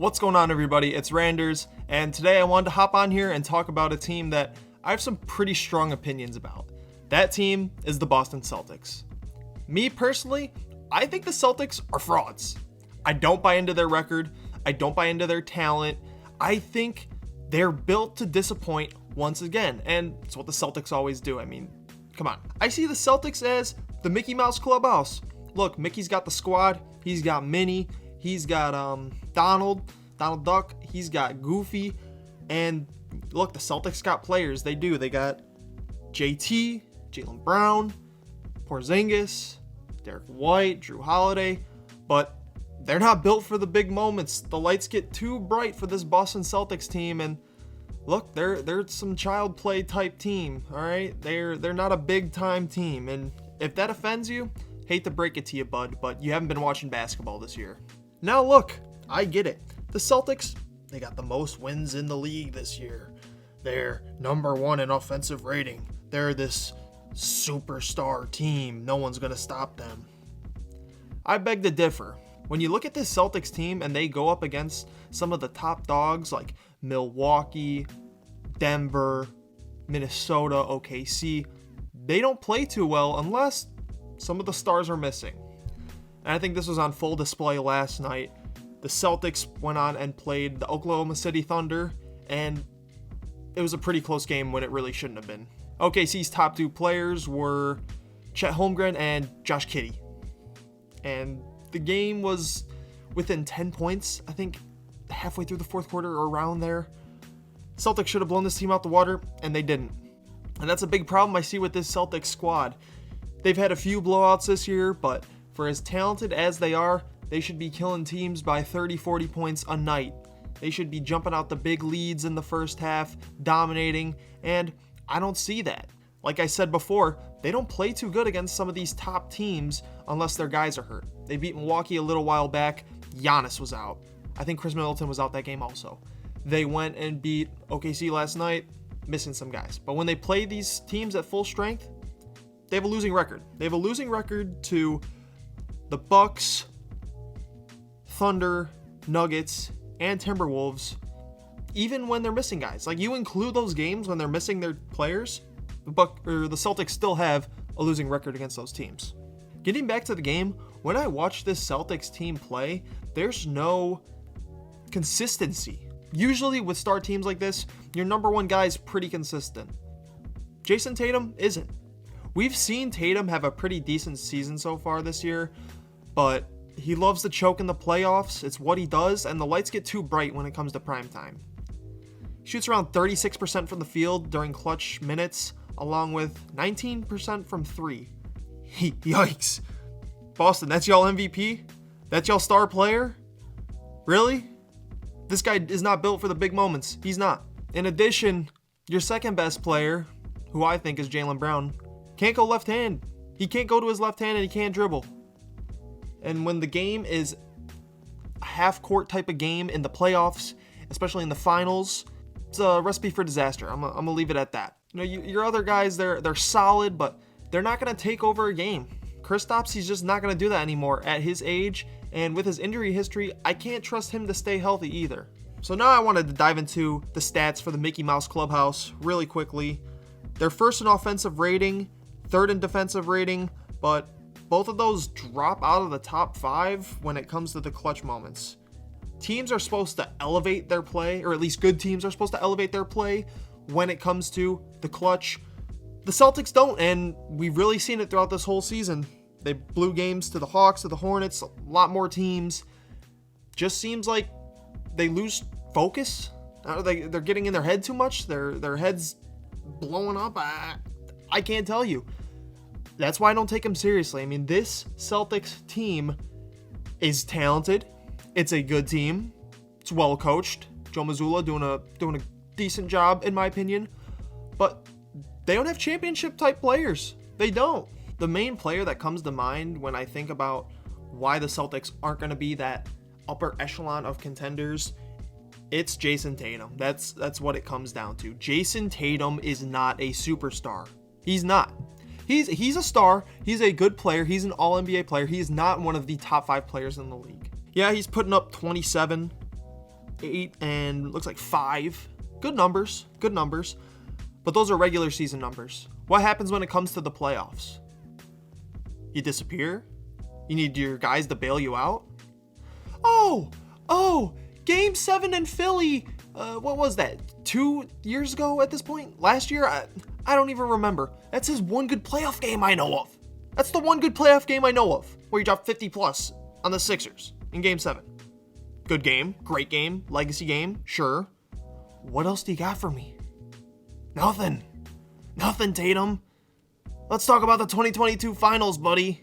What's going on, everybody? It's Randers, and today I wanted to hop on here and talk about a team that I have some pretty strong opinions about. That team is the Boston Celtics. Me personally, I think the Celtics are frauds. I don't buy into their record. I don't buy into their talent. I think they're built to disappoint once again, and it's what the Celtics always do. I mean, come on. I see the Celtics as the Mickey Mouse Clubhouse. Look, Mickey's got the squad. He's got Minnie. He's got Donald Duck. He's got Goofy. And look, the Celtics got players. They do. They got JT, Jaylen Brown, Porzingis, Derek White, Drew Holiday. But they're not built for the big moments. The lights get too bright for this Boston Celtics team. And look, they're some child play type team. All right, they're not a big time team. And if that offends you, hate to break it to you, bud, but you haven't been watching basketball this year. Now look, I get it. The Celtics, they got the most wins in the league this year. They're number one in offensive rating. They're this superstar team. No one's going to stop them. I beg to differ. When you look at this Celtics team and they go up against some of the top dogs like Milwaukee, Denver, Minnesota, OKC, they don't play too well unless some of the stars are missing. And I think this was on full display last night. The Celtics went on and played the Oklahoma City Thunder, and it was a pretty close game when it really shouldn't have been. OKC's top two players were Chet Holmgren and Josh Giddey. And the game was within 10 points, I think, halfway through the fourth quarter or around there. Celtics should have blown this team out the water, and they didn't. And that's a big problem I see with this Celtics squad. They've had a few blowouts this year, but for as talented as they are, they should be killing teams by 30, 40 points a night. They should be jumping out the big leads in the first half, dominating, and I don't see that. Like I said before, they don't play too good against some of these top teams unless their guys are hurt. They beat Milwaukee a little while back. Giannis was out. I think Chris Middleton was out that game also. They went and beat OKC last night, missing some guys. But when they play these teams at full strength, they have a losing record. They have a losing record to the Bucks, Thunder, Nuggets, and Timberwolves, even when they're missing guys. Like, you include those games when they're missing their players, the Celtics still have a losing record against those teams. Getting back to the game, when I watch this Celtics team play, there's no consistency. Usually with star teams like this, your number one guy is pretty consistent. Jason Tatum isn't. We've seen Tatum have a pretty decent season so far this year, but he loves to choke in the playoffs. It's what he does, and the lights get too bright when it comes to prime time. Shoots around 36% from the field during clutch minutes, along with 19% from three. Yikes. Boston, that's y'all MVP? That's y'all star player? Really? This guy is not built for the big moments. He's not. In addition, your second best player, who I think is Jaylen Brown, can't go left hand. He can't go to his left hand and he can't dribble. And when the game is a half-court type of game in the playoffs, especially in the finals, it's a recipe for disaster. I'm gonna leave it at that. You know, your other guys, they're solid, but they're not gonna take over a game. Kristaps, he's just not gonna do that anymore at his age, and with his injury history, I can't trust him to stay healthy either. So now I wanted to dive into the stats for the Mickey Mouse Clubhouse really quickly. They're first in offensive rating, third in defensive rating, but both of those drop out of the top 5 when it comes to the clutch moments. Teams are supposed to elevate their play, or at least good teams are supposed to elevate their play when it comes to the clutch. The Celtics don't, and we've really seen it throughout this whole season. They blew games to the Hawks, to the Hornets, a lot more teams. Just seems like they lose focus. They're getting in their head too much. Their head's blowing up. I can't tell you. That's why I don't take them seriously. I mean, this Celtics team is talented. It's a good team. It's well coached. Joe Mazzulla doing a decent job, in my opinion. But they don't have championship type players. They don't. The main player that comes to mind when I think about why the Celtics aren't going to be that upper echelon of contenders, it's Jason Tatum. That's what it comes down to. Jason Tatum is not a superstar. He's not. He's a star. He's a good player. He's an all-NBA player. He is not one of the top 5 players in the league. Yeah, he's putting up 27, 8 and looks like 5. Good numbers. But those are regular season numbers. What happens when it comes to the playoffs? You disappear? You need your guys to bail you out? Oh, Game 7 in Philly. What was that? 2 years ago at this point? Last year? I don't even remember. That's his one good playoff game I know of. That's the one good playoff game I know of, where he dropped 50 plus on the Sixers in Game 7. Good game, great game, legacy game, sure. What else do you got for me? Nothing, Tatum. Let's talk about the 2022 finals, buddy.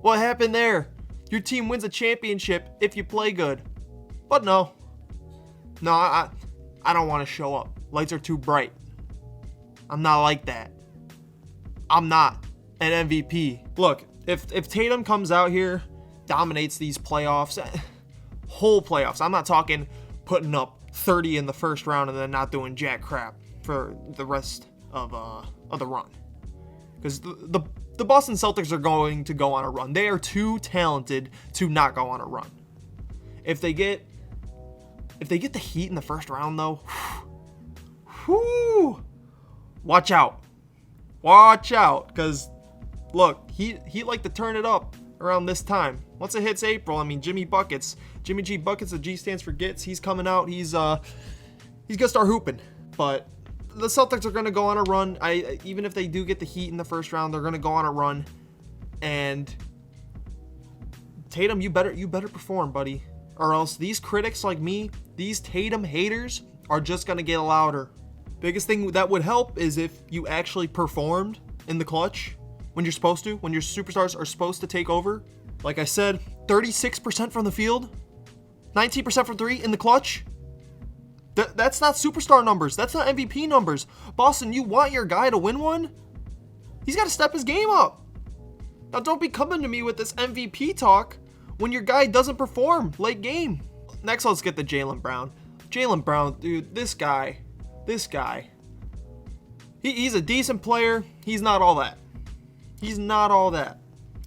What happened there? Your team wins a championship if you play good. But no, I don't want to show up. Lights are too bright. I'm not like that. I'm not an MVP. Look, if Tatum comes out here, dominates these playoffs, whole playoffs, I'm not talking putting up 30 in the first round and then not doing jack crap for the rest of the run. Because the Boston Celtics are going to go on a run. They are too talented to not go on a run. If they get the Heat in the first round, though, watch out. Because, look, Heat like to turn it up around this time. Once it hits April, I mean, Jimmy G Buckets, the G stands for Gits. He's coming out. He's gonna start hooping. But the Celtics are gonna go on a run. Even if they do get the Heat in the first round, they're gonna go on a run. And Tatum, you better perform, buddy, or else these critics like me, these Tatum haters, are just gonna get louder. Biggest thing that would help is if you actually performed in the clutch when you're supposed to, when your superstars are supposed to take over. Like I said, 36% from the field, 19% from 3 in the clutch. That's not superstar numbers. That's not MVP numbers. Boston, you want your guy to win one? He's got to step his game up. Now, don't be coming to me with this MVP talk when your guy doesn't perform late game. Next, let's get to Jaylen Brown. Jaylen Brown, dude, this guy. He's a decent player. He's not all that.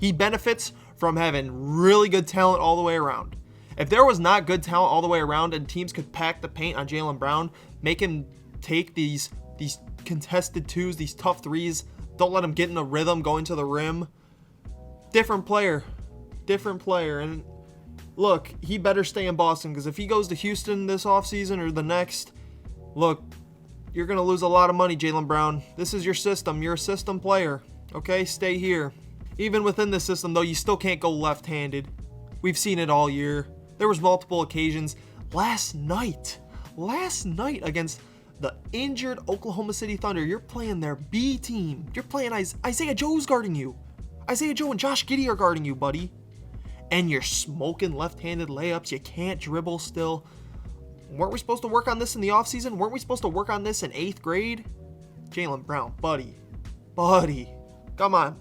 He benefits from having really good talent all the way around. If there was not good talent all the way around and teams could pack the paint on Jaylen Brown, make him take these contested twos, these tough threes, don't let him get in a rhythm going to the rim. Different player. And look, he better stay in Boston, because if he goes to Houston this offseason or the next, look, you're going to lose a lot of money, Jaylen Brown. This is your system. You're a system player. Okay, stay here. Even within the system, though, you still can't go left-handed. We've seen it all year. There was multiple occasions. Last night against the injured Oklahoma City Thunder, you're playing their B team. You're playing Isaiah Joe's guarding you. Isaiah Joe and Josh Giddey are guarding you, buddy. And you're smoking left-handed layups. You can't dribble still. Weren't we supposed to work on this in the offseason? Weren't we supposed to work on this in 8th grade? Jaylen Brown, buddy. Come on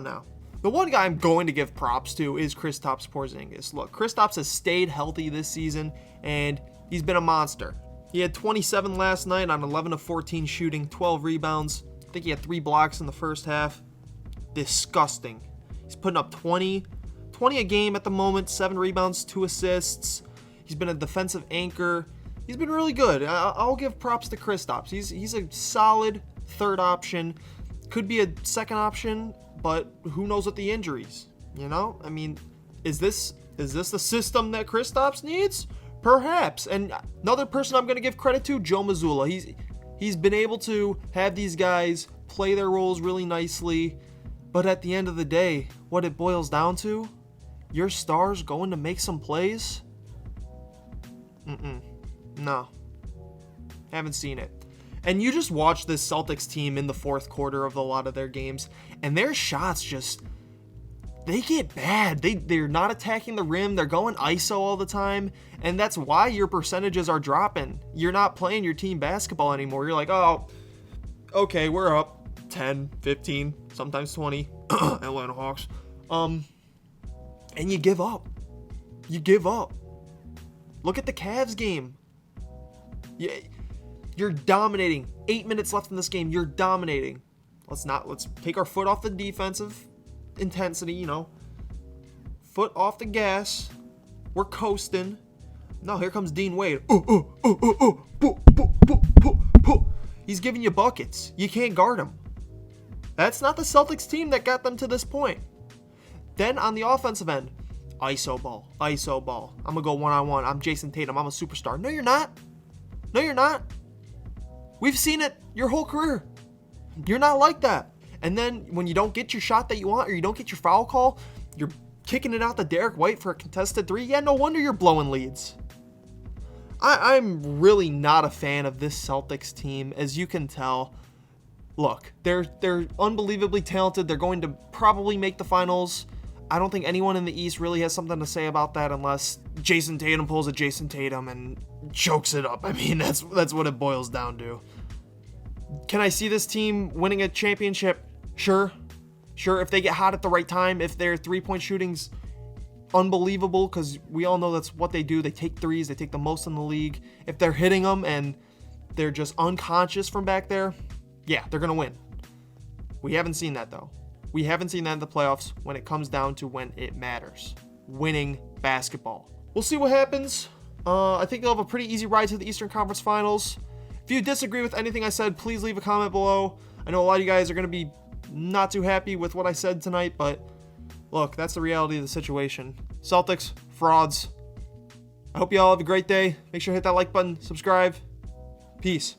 now. The one guy I'm going to give props to is Kristaps Porzingis. Look, Kristaps has stayed healthy this season, and he's been a monster. He had 27 last night on 11 of 14 shooting, 12 rebounds. I think he had 3 blocks in the first half. Disgusting. He's putting up 20 a game at the moment, 7 rebounds, 2 assists. He's been a defensive anchor. He's been really good. I'll give props to Kristaps. He's a solid third option. Could be a second option, but who knows with the injuries, you know? I mean, is this the system that Kristaps needs? Perhaps. And another person I'm going to give credit to, Joe Mazzulla. He's been able to have these guys play their roles really nicely, but at the end of the day, what it boils down to, your stars going to make some plays? No. Haven't seen it. And you just watch this Celtics team in the fourth quarter of a lot of their games, and their shots just, they get bad. They're not attacking the rim. They're going ISO all the time, and that's why your percentages are dropping. You're not playing your team basketball anymore. You're like, oh, okay, we're up 10, 15, sometimes 20, Atlanta Hawks. And you give up. Look at the Cavs game. You're dominating. 8 minutes left in this game. You're dominating. Let's take our foot off the defensive intensity, Foot off the gas. We're coasting. No, here comes Dean Wade. He's giving you buckets. You can't guard him. That's not the Celtics team that got them to this point. Then on the offensive end, ISO ball. I'm going to go one-on-one. I'm Jason Tatum. I'm a superstar. No, you're not. We've seen it your whole career. You're not like that. And then when you don't get your shot that you want or you don't get your foul call, you're kicking it out to Derek White for a contested three. Yeah, no wonder you're blowing leads. I'm really not a fan of this Celtics team, as you can tell. Look, they're unbelievably talented. They're going to probably make the finals. I don't think anyone in the East really has something to say about that unless Jason Tatum pulls a Jason Tatum and chokes it up. I mean, that's what it boils down to. Can I see this team winning a championship? Sure, if they get hot at the right time, if their three-point shooting's unbelievable, because we all know that's what they do. They take threes. They take the most in the league. If they're hitting them and they're just unconscious from back there, yeah, they're going to win. We haven't seen that, though. We haven't seen that in the playoffs when it comes down to when it matters. Winning basketball. We'll see what happens. I think they'll have a pretty easy ride to the Eastern Conference Finals. If you disagree with anything I said, please leave a comment below. I know a lot of you guys are going to be not too happy with what I said tonight, but look, that's the reality of the situation. Celtics, frauds. I hope you all have a great day. Make sure to hit that like button, subscribe. Peace.